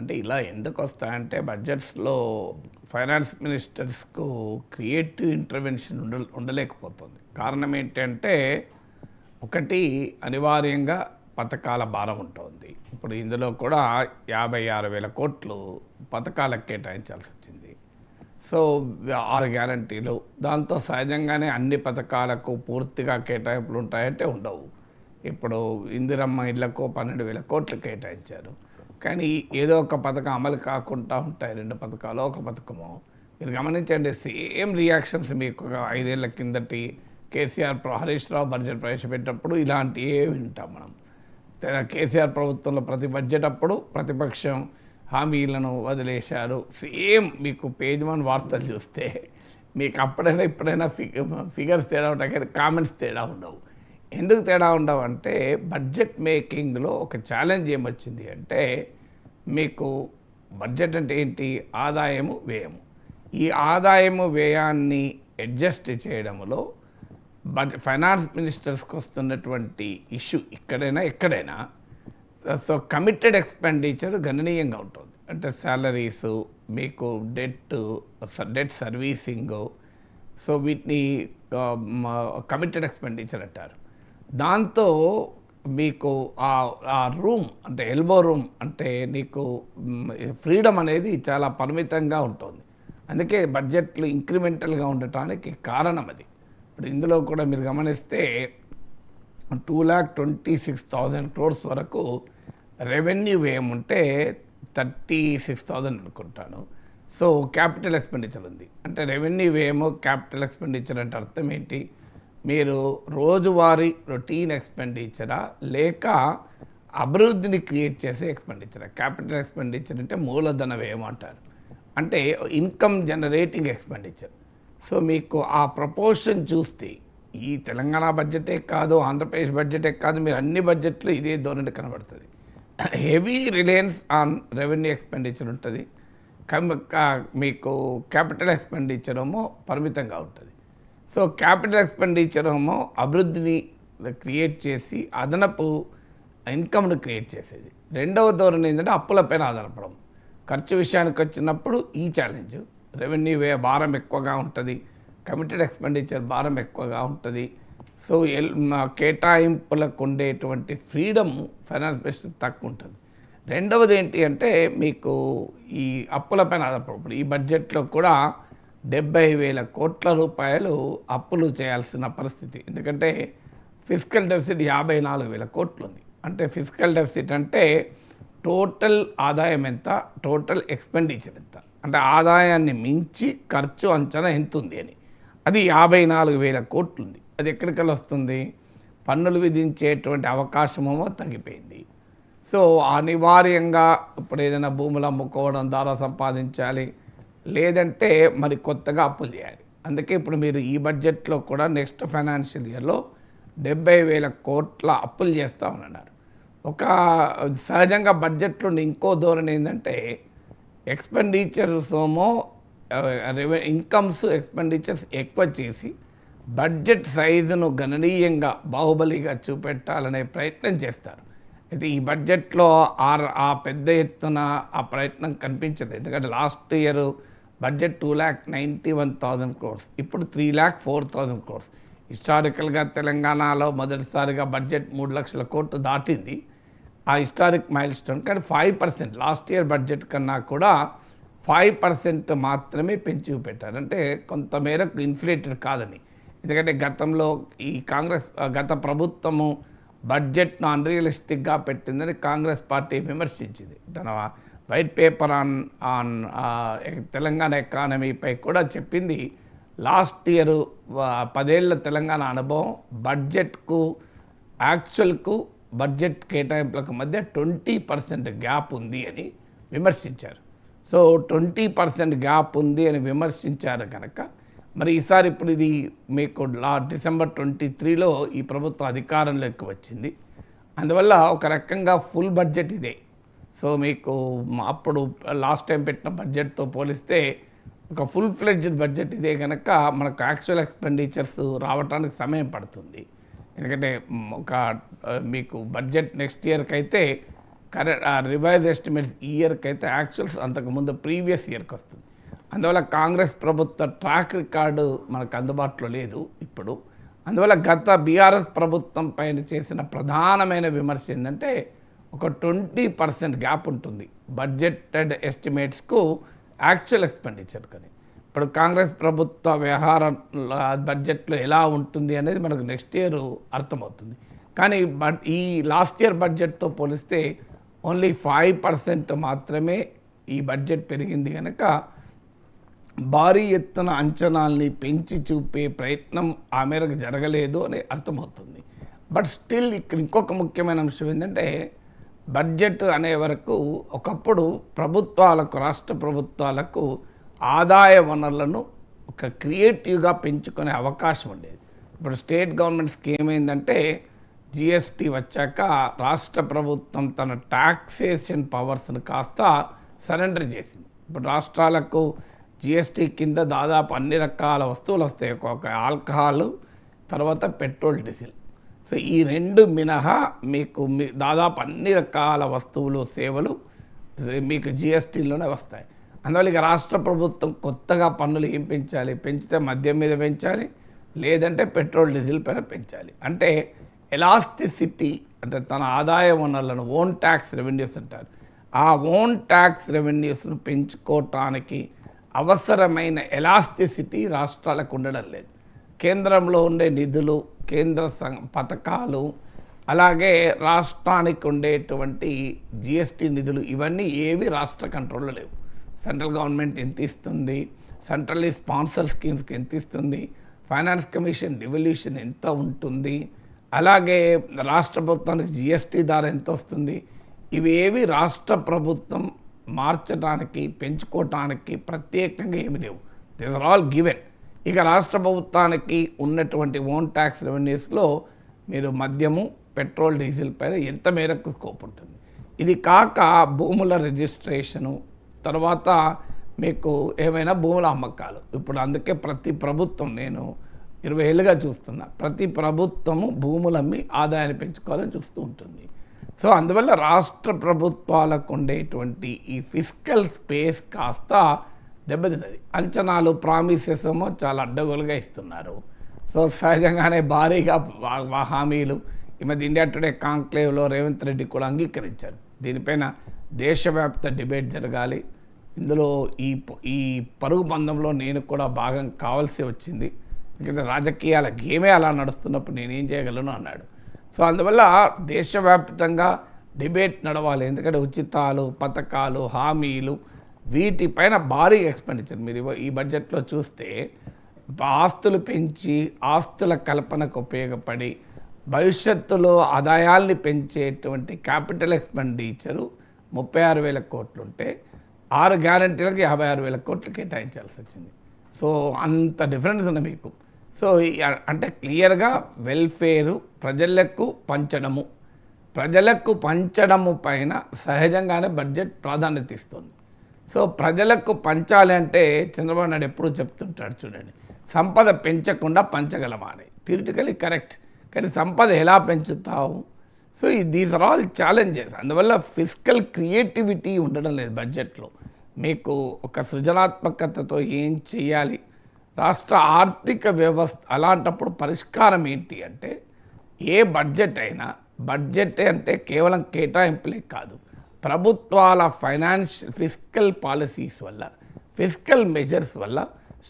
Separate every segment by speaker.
Speaker 1: అంటే ఇలా ఎందుకు వస్తాయంటే బడ్జెట్స్లో ఫైనాన్స్ మినిస్టర్స్కు క్రియేటివ్ ఇంటర్వెన్షన్ ఉండలేకపోతుంది. కారణం ఏంటంటే ఒకటి అనివార్యంగా పథకాల భారం ఉంటుంది. ఇప్పుడు ఇందులో కూడా 56,000 కోట్లు పథకాలకు కేటాయించాల్సి వచ్చింది. సో 6 గ్యారంటీలు, దాంతో సహజంగానే అన్ని పథకాలకు పూర్తిగా కేటాయింపులు ఉంటాయంటే ఉండవు. ఇప్పుడు ఇందిరమ్మ ఇళ్లకు 12,000 కోట్లు కేటాయించారు, కానీ ఏదో ఒక పథకం అమలు కాకుండా ఉంటాయి. 2 పథకాలు, ఒక పథకము. మీరు గమనించండి, సేమ్ రియాక్షన్స్ మీకు 5 ఏళ్ల కిందటి కేసీఆర్ హరీష్ రావు బడ్జెట్ ప్రవేశపెట్టినప్పుడు ఇలాంటివే వింటాం మనం. కేసీఆర్ ప్రభుత్వంలో ప్రతి బడ్జెట్ అప్పుడు ప్రతిపక్షం హామీలను వదిలేశారు. సేమ్ మీకు పేజ్ 1 వార్తలు చూస్తే మీకు అప్పుడైనా ఇప్పుడైనా ఫిగర్స్ తేడా ఉంటాయి, కానీ కామెంట్స్ తేడా ఉండవు. ఎందుకు తేడా ఉండవు అంటే బడ్జెట్ మేకింగ్లో ఒక ఛాలెంజ్ ఏమొచ్చింది అంటే, మీకు బడ్జెట్ అంటే ఏంటి? ఆదాయము వ్యయము. ఈ ఆదాయము వ్యయాన్ని అడ్జస్ట్ చేయడంలో ఫైనాన్స్ మినిస్టర్స్కి వస్తున్నటువంటి ఇష్యూ ఇక్కడైనా ఎక్కడైనా, సో కమిటెడ్ ఎక్స్పెండిచర్ గణనీయంగా ఉంటుంది. అంటే శాలరీసు, మీకు డెట్ సర్వీసింగు, సో వీటిని కమిటెడ్ ఎక్స్పెండిచర్ అంటారు. దాంతో మీకు ఆ రూమ్ అంటే ఎల్బో రూమ్ అంటే నీకు ఫ్రీడమ్ అనేది చాలా పరిమితంగా ఉంటుంది. అందుకే బడ్జెట్లు ఇంక్రిమెంటల్గా ఉండటానికి కారణం అది. ఇప్పుడు ఇందులో కూడా మీరు గమనిస్తే 2,26,000 crores వరకు రెవెన్యూ వ్యయం ఉంటే 36,000 అనుకుంటాను. సో క్యాపిటల్ ఎక్స్పెండిచర్ ఉంది. అంటే రెవెన్యూ వ్యయము, క్యాపిటల్ ఎక్స్పెండిచర్ అంటే అర్థం ఏంటి? మీరు రోజువారీ రొటీన్ ఎక్స్పెండిచరా లేక అభివృద్ధిని క్రియేట్ చేసే ఎక్స్పెండిచరా? క్యాపిటల్ ఎక్స్పెండిచర్ అంటే మూలధన వ్యయం అంటారు, అంటే ఇన్కమ్ జనరేటింగ్ ఎక్స్పెండిచర్. సో మీకు ఆ ప్రపోర్షన్ చూస్తే ఈ తెలంగాణ బడ్జెటే కాదు, ఆంధ్రప్రదేశ్ బడ్జెటే కాదు, మీరు అన్ని బడ్జెట్లు ఇదే ధోరణి కనబడుతుంది. Heavy Reliance on revenue expenditure ఉంటుంది, మీకు క్యాపిటల్ ఎక్స్పెండిచర్ ఏమో పరిమితంగా ఉంటుంది. సో క్యాపిటల్ ఎక్స్పెండిచర్ ఏమో అభివృద్ధిని క్రియేట్ చేసి అదనపు ఇన్కమ్ను క్రియేట్ చేసేది. రెండవ ధోరణి ఏంటంటే అప్పులపైన ఆధారపడడం. ఖర్చు విషయానికి వచ్చినప్పుడు ఈ ఛాలెంజ్, రెవెన్యూ వ్యయ భారం ఎక్కువగా ఉంటుంది, కమిటెడ్ ఎక్స్పెండిచర్ భారం ఎక్కువగా ఉంటుంది. సో కేటాయింపులకు ఉండేటువంటి ఫ్రీడమ్ ఫైనాన్స్ మినిస్టర్ తక్కువ ఉంటుంది. రెండవది ఏంటి అంటే మీకు ఈ అప్పులపైన ఆధారపడప్పుడు ఈ బడ్జెట్లో కూడా 70,000 కోట్ల రూపాయలు అప్పులు చేయాల్సిన పరిస్థితి. ఎందుకంటే ఫిజికల్ డెఫిసిట్ 54,000 కోట్లు ఉంది. అంటే ఫిజికల్ డెఫిసిట్ అంటే టోటల్ ఆదాయం ఎంత, టోటల్ ఎక్స్పెండిచర్ ఎంత, అంటే ఆదాయాన్ని మించి ఖర్చు అంచనా ఎంత ఉంది అని. అది 54,000 కోట్లు ఉంది. అది ఎక్కడికెళ్ళి వస్తుంది? పన్నులు విధించేటువంటి అవకాశమేమో తగ్గిపోయింది. సో అనివార్యంగా ఇప్పుడు ఏదైనా భూములు అమ్ముకోవడం ద్వారా సంపాదించాలి, లేదంటే మరి కొత్తగా అప్పులు చేయాలి. అందుకే ఇప్పుడు మీరు ఈ బడ్జెట్లో కూడా నెక్స్ట్ ఫైనాన్షియల్ ఇయర్లో 70,000 కోట్ల అప్పులు చేస్తామన్నారు. ఒక సహజంగా బడ్జెట్లో ఇంకో ధోరణి ఏంటంటే ఎక్స్పెండిచర్స్ ఏమో ఇన్కమ్స్ ఎక్స్పెండిచర్స్ ఎక్కువ చేసి బడ్జెట్ సైజును గణనీయంగా బాహుబలిగా చూపెట్టాలనే ప్రయత్నం చేస్తారు. అయితే ఈ బడ్జెట్లో ఆ పెద్ద ఎత్తున ఆ ప్రయత్నం కనిపించదు. ఎందుకంటే లాస్ట్ ఇయర్ బడ్జెట్ 2,91,000 crores, ఇప్పుడు 3,04,000 crores. హిస్టారికల్గా తెలంగాణలో మొదటిసారిగా బడ్జెట్ 3 లక్షల కోట్లు దాటింది, ఆ హిస్టారిక్ మైల్ స్టోన్. కానీ 5% లాస్ట్ ఇయర్ బడ్జెట్ కన్నా కూడా 5% మాత్రమే పెంచి పెట్టారు. అంటే కొంతమేరకు ఇన్ఫ్లేటెడ్ కాదని. ఎందుకంటే గతంలో ఈ గత ప్రభుత్వము బడ్జెట్ను అన్రియలిస్టిక్గా పెట్టిందని కాంగ్రెస్ పార్టీ విమర్శించింది. తన వైట్ పేపర్ ఆన్ తెలంగాణ ఎకానమీపై కూడా చెప్పింది. లాస్ట్ ఇయర్ 10 ఏళ్ల తెలంగాణ అనుభవం బడ్జెట్కు యాక్చువల్కు బడ్జెట్ కేటాయింపులకు మధ్య 20% గ్యాప్ ఉంది అని విమర్శించారు. సో 20% గ్యాప్ ఉంది అని విమర్శించారు కనుక మరి ఈసారి ఇప్పుడు ఇది మీకు డిసెంబర్ 23లో ఈ ప్రభుత్వం అధికారంలోకి వచ్చింది. అందువల్ల ఒక రకంగా ఫుల్ బడ్జెట్ ఇదే. సో మీకు అప్పుడు లాస్ట్ టైం పెట్టిన బడ్జెట్తో పోలిస్తే ఒక ఫుల్ ఫ్లెడ్జ్డ్ బడ్జెట్ ఇదే కనుక మనకు యాక్చువల్ ఎక్స్పెండిచర్స్ రావడానికి సమయం పడుతుంది. ఎందుకంటే ఒక మీకు బడ్జెట్ నెక్స్ట్ ఇయర్కి అయితే రివైజ్ ఎస్టిమేట్స్ ఈ ఇయర్కి అయితే యాక్చువల్స్ అంతకుముందు ప్రీవియస్ ఇయర్కి వస్తుంది. అందువల్ల కాంగ్రెస్ ప్రభుత్వ ట్రాక్ రికార్డు మనకు అందుబాటులో లేదు ఇప్పుడు. అందువల్ల గత బీఆర్ఎస్ ప్రభుత్వం పైన చేసిన ప్రధానమైన విమర్శ ఏంటంటే ఒక 20% గ్యాప్ ఉంటుంది బడ్జెటెడ్ ఎస్టిమేట్స్కు యాక్చువల్ ఎక్స్పెండిచర్. కానీ ఇప్పుడు కాంగ్రెస్ ప్రభుత్వ వ్యవహార బడ్జెట్లో ఎలా ఉంటుంది అనేది మనకు నెక్స్ట్ ఇయర్ అర్థమవుతుంది. కానీ ఈ లాస్ట్ ఇయర్ బడ్జెట్తో పోలిస్తే ఓన్లీ 5% మాత్రమే ఈ బడ్జెట్ పెరిగింది కనుక భారీ ఎత్తున అంచనాల్ని పెంచి చూపే ప్రయత్నం ఆ మేరకు జరగలేదు అని అర్థమవుతుంది. బట్ స్టిల్ ఇక్కడ ఇంకొక ముఖ్యమైన అంశం ఏంటంటే బడ్జెట్ అనే వరకు ఒకప్పుడు ప్రభుత్వాలకు, రాష్ట్ర ప్రభుత్వాలకు ఆదాయ వనరులను ఒక క్రియేటివ్గా పెంచుకునే అవకాశం ఉండేది. ఇప్పుడు స్టేట్ గవర్నమెంట్స్కి ఏమైందంటే జిఎస్టీ వచ్చాక రాష్ట్ర ప్రభుత్వం తన టాక్సేషన్ పవర్స్ను కాస్త సరెండర్ చేసింది. ఇప్పుడు రాష్ట్రాలకు జిఎస్టీ కింద దాదాపు అన్ని రకాల వస్తువులు వస్తాయి, ఒక ఆల్కహాల్, తర్వాత పెట్రోల్, డీజిల్. సో ఈ 2 మినహా మీకు దాదాపు అన్ని రకాల వస్తువులు, సేవలు మీకు జిఎస్టీలోనే వస్తాయి. అందువల్ల ఇక రాష్ట్ర ప్రభుత్వం కొత్తగా పన్నులు ఏం పెంచాలి? పెంచితే మద్యం మీద పెంచాలి, లేదంటే పెట్రోల్, డీజిల్ పైన పెంచాలి. అంటే ఎలాస్టిసిటీ అంటే తన ఆదాయ వనరులను ఓన్ ట్యాక్స్ రెవెన్యూస్ అంటారు. ఆ ఓన్ ట్యాక్స్ రెవెన్యూస్ను పెంచుకోవటానికి అవసరమైన ఎలాస్టిసిటీ రాష్ట్రాలకు ఉండడం లేదు. కేంద్రంలో ఉండే నిధులు, కేంద్ర పథకాలు, అలాగే రాష్ట్రానికి ఉండేటువంటి జిఎస్టీ నిధులు ఇవన్నీ ఏవి రాష్ట్ర కంట్రోల్లో లేవు. సెంట్రల్ గవర్నమెంట్ ఎంత ఇస్తుంది, సెంట్రల్లీ స్పాన్సర్ స్కీమ్స్కి ఎంత ఇస్తుంది, ఫైనాన్స్ కమిషన్ డివల్యూషన్ ఎంత ఉంటుంది, అలాగే రాష్ట్ర ప్రభుత్వానికి జిఎస్టీ ద్వారా ఎంత వస్తుంది, ఇవేవి రాష్ట్ర ప్రభుత్వం మార్చడానికి, పెంచుకోవటానికి ప్రత్యేకంగా ఏమి లేవు. This are all given. ఇక రాష్ట్ర ప్రభుత్వానికి ఉన్నటువంటి ఓన్ ట్యాక్స్ రెవెన్యూస్లో మీరు మద్యము, పెట్రోల్, డీజిల్ పైన ఎంత మేరకు స్కోప్ ఉంటుంది. ఇది కాక భూముల రిజిస్ట్రేషను, తర్వాత మీకు ఏమైనా భూముల అమ్మకాలు. ఇప్పుడు అందుకే ప్రతి ప్రభుత్వం, నేను 20 ఏళ్ళుగా చూస్తున్నా, ప్రతి ప్రభుత్వము భూములమ్మి ఆదాయాన్ని పెంచుకోవాలని చూస్తూ ఉంటుంది. సో అందువల్ల రాష్ట్ర ప్రభుత్వాలకు ఉండేటువంటి ఈ ఫిస్కల్ స్పేస్ కాస్త దెబ్బతిన్నది. అంచనాలు, ప్రామిసెస్ ఏమో చాలా అడ్డగోలుగా ఇస్తున్నారు. సో సహజంగానే భారీగా హామీలు. ఈ మధ్య ఇండియా టుడే కాంక్లేవ్లో రేవంత్ రెడ్డి కూడా అంగీకరించారు. దీనిపైన దేశవ్యాప్త డిబేట్ జరగాలి. ఇందులో ఈ పరుగు పందంలో నేను కూడా భాగం కావాల్సి వచ్చింది. ఎందుకంటే రాజకీయాల గేమే అలా నడుస్తున్నప్పుడు నేనేం చేయగలను అన్నాడు. సో అందువల్ల దేశవ్యాప్తంగా డిబేట్ నడవాలి. ఎందుకంటే ఉచితాలు, పథకాలు, హామీలు వీటిపైన భారీ ఎక్స్పెండిచర్. మీరు ఈ బడ్జెట్లో చూస్తే ఆస్తులు పెంచి ఆస్తుల కల్పనకు ఉపయోగపడి భవిష్యత్తులో ఆదాయాల్ని పెంచేటువంటి క్యాపిటల్ ఎక్స్పెండిచరు 36,000 కోట్లు ఉంటే 6 గ్యారంటీలకు 56,000 కోట్లు కేటాయించాల్సి వచ్చింది. సో అంత డిఫరెన్స్ ఉంది మీకు. సో అంటే క్లియర్గా వెల్ఫేరు, ప్రజలకు పంచడము పైన సహజంగానే బడ్జెట్ ప్రాధాన్యత ఇస్తుంది. సో ప్రజలకు పంచాలి అంటే చంద్రబాబు నాయుడు ఎప్పుడూ చెప్తుంటాడు, చూడండి, సంపద పెంచకుండా పంచగలమా అని. థియరిటికలీ కరెక్ట్, కానీ సంపద ఎలా పెంచుతావు? So these are all challenges. అందువల్ల ఫిస్కల్ క్రియేటివిటీ ఉండడం లేదు బడ్జెట్లో. మీకు ఒక సృజనాత్మకతతో ఏం చేయాలి, రాష్ట్ర ఆర్థిక వ్యవస్థ, అలాంటప్పుడు పరిష్కారం ఏంటి అంటే ఏ బడ్జెట్ అయినా, బడ్జెట్ అంటే కేవలం కేటాయింపులే కాదు, ప్రభుత్వాల ఫిస్కల్ పాలసీస్ వల్ల, ఫిస్కల్ మెజర్స్ వల్ల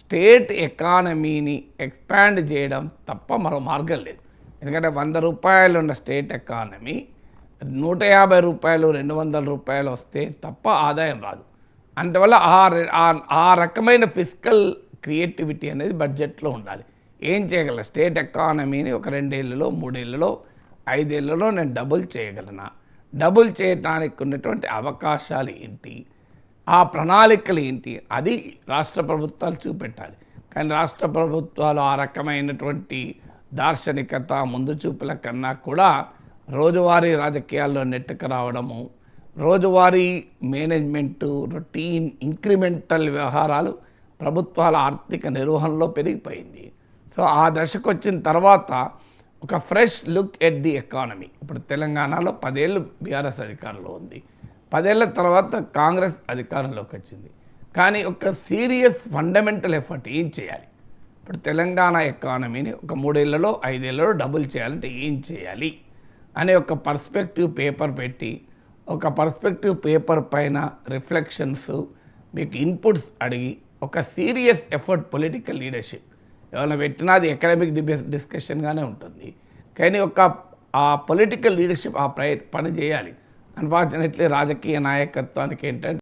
Speaker 1: స్టేట్ ఎకానమీని ఎక్స్పాండ్ చేయడం తప్ప మరో మార్గం లేదు. ఎందుకంటే 100 రూపాయలు ఉన్న స్టేట్ ఎకానమీ 150 రూపాయలు, 200 రూపాయలు వస్తే తప్ప ఆదాయం రాదు. అందువల్ల ఆ రకమైన ఫిస్కల్ క్రియేటివిటీ అనేది బడ్జెట్లో ఉండాలి. ఏం చేయగల స్టేట్ ఎకానమీని ఒక 2 ఏళ్లలో, 3 ఏళ్లలో, 5 ఏళ్లలో నేను డబుల్ చేయగలనా, డబుల్ చేయడానికి ఉన్నటువంటి అవకాశాలు ఏంటి, ఆ ప్రణాళికలు ఏంటి, అది రాష్ట్ర ప్రభుత్వాలు చూపెట్టాలి. కానీ రాష్ట్ర ప్రభుత్వాలు ఆ రకమైనటువంటి దార్శనికత, ముందు చూపుల కన్నా కూడా రోజువారీ రాజకీయాల్లో నెట్టుకు రావడము, రోజువారీ మేనేజ్మెంటు, రొటీన్ ఇంక్రిమెంటల్ వ్యవహారాలు ప్రభుత్వాల ఆర్థిక నిర్వహణలో పెరిగిపోయింది. సో ఆ దశకు వచ్చిన తర్వాత ఒక fresh look at the economy. ఇప్పుడు తెలంగాణలో 10 ఏళ్ళు బీఆర్ఎస్ అధికారంలో ఉంది, 10 ఏళ్ల తర్వాత కాంగ్రెస్ అధికారంలోకి వచ్చింది. కానీ ఒక సీరియస్ ఫండమెంటల్ ఎఫర్ట్ ఏం చేయాలి? ఇప్పుడు తెలంగాణ ఎకానమీని ఒక 3 ఏళ్లలో 5 ఏళ్లలో డబుల్ చేయాలంటే ఏం చేయాలి అనే ఒక పర్స్పెక్టివ్ పేపర్ పెట్టి, ఒక పర్స్పెక్టివ్ పేపర్ పైన రిఫ్లెక్షన్స్, మీకు ఇన్పుట్స్ అడిగి, ఒక సీరియస్ ఎఫర్ట్ పొలిటికల్ లీడర్షిప్ ఏమైనా పెట్టినా అది అకాడమిక్ డిస్కషన్గానే ఉంటుంది. కానీ ఆ పొలిటికల్ లీడర్షిప్ ఆ పని చేయాలి. అన్ఫార్చునేట్లీ రాజకీయ నాయకత్వానికి ఏంటంటే